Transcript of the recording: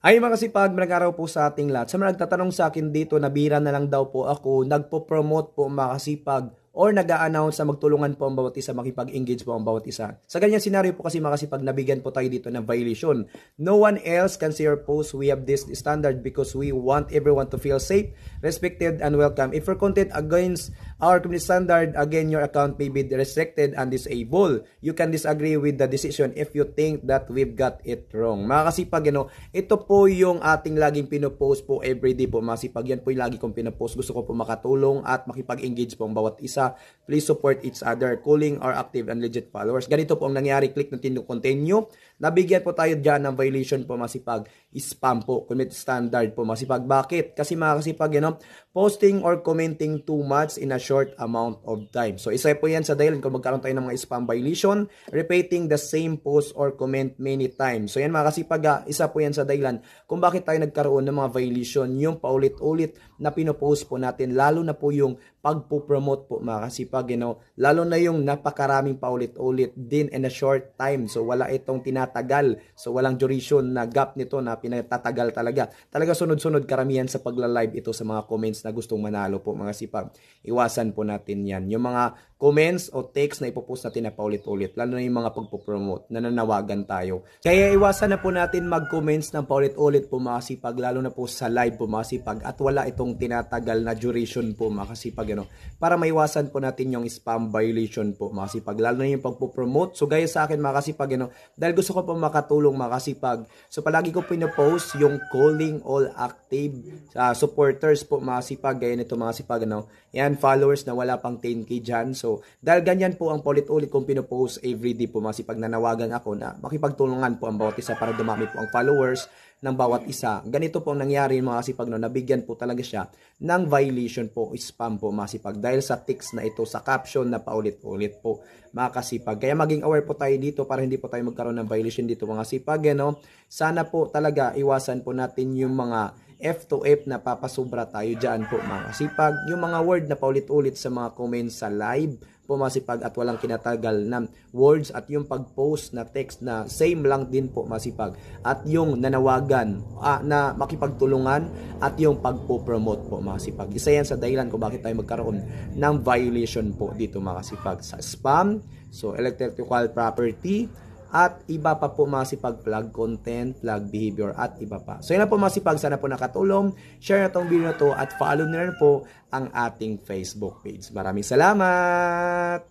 Ay mga kasipag, magandang araw po sa ating lahat. Sa mga nagtatanong sa akin dito, nabira na lang daw po ako, nagpo-promote po mga kasipag or nag-a-announce na magtulungan po ang bawat isa, makipag-engage po ang bawat isa. Sa ganyan scenario po kasi mga kasipag, nabigyan po tayo dito ng violation. No one else can see your post. We have this standard because we want everyone to feel safe, respected, and welcome. If your content against our community standard, again, your account may be restricted and disabled. You can disagree with the decision if you think that we've got it wrong. Mga kasipag, ito po yung ating laging pinopost po everyday po mga kasipag. Yan po yung lagi kong pinopost. Gusto ko po makatulong at makipag-engage po ang bawat isa. Please support each other, calling our active and legit followers. Ganito po ang nangyari. Click natin yung continue. Nabigyan po tayo dyan ng violation po masipag. Spam po. Community standard po masipag. Bakit? Kasi mga kasipag, posting or commenting too much in a short amount of time. So isa po yan sa dahilan kung magkaroon tayo ng mga spam violation. Repeating the same post or comment many times. So yan mga kasipag, isa po yan sa dahilan kung bakit tayo nagkaroon ng mga violation. Yung paulit-ulit na pinopost po natin. Lalo na po yung pagpo-promote po mga kasipag, lalo na yung napakaraming paulit-ulit din in a short time. So wala itong tinatagal. So walang duration na gap nito na pinatatagal talaga. Talaga sunod-sunod karamihan sa pagla-live ito sa mga comments na gustong manalo po mga kasipag. Iwasan po natin yan. Yung mga comments o text na ipopost natin na paulit-ulit. Lalo na yung mga pagpo-promote na nanawagan tayo. Kaya iwasan na po natin mag-comments ng paulit-ulit po mga kasipag. Lalo na po sa live po mga kasipag. At wala itong tinatagal na duration po mga kasipag. Para maiwasan po natin yung spam violation po mga kasipag, lalo na yung pagpo-promote. So gaya sa akin mga kasipag, dahil gusto ko po makatulong mga kasipag, so palagi ko pinopost yung calling all active supporters po mga kasipag, gaya nito mga kasipag, yan followers na wala pang 10k dyan. So dahil ganyan po ang paulit-ulit kong pinopost everyday po mga kasipag, nanawagan ako na makipagtulungan po ang bawat isa para dumami po ang followers ng bawat isa. Ganito po ang nangyari mga kasipag, nabigyan po talaga siya ng violation po, spam po mga kasipag, dahil sa text na ito, sa caption na paulit-ulit po mga kasipag. Kaya maging aware po tayo dito para hindi po tayo magkaroon ng violation dito mga kasipag. Sana po talaga iwasan po natin yung mga F to F na papasubra tayo dyan po mga kasipag. Yung mga word na paulit-ulit sa mga comments sa live po masipag at walang kinatagal na words, at yung pag-post na text na same lang din po masipag, at yung nanawagan na makipagtulungan, at yung pagpo-promote po masipag. Isa yan sa dahilan kung bakit tayo magkaroon ng violation po dito masipag sa spam, so intellectual property, at iba pa po masipag, flag content, flag behavior, at iba pa. So yun na po masipag, sana po nakatulong. Share na tong video na to at follow na rin po ang ating Facebook page. Maraming salamat!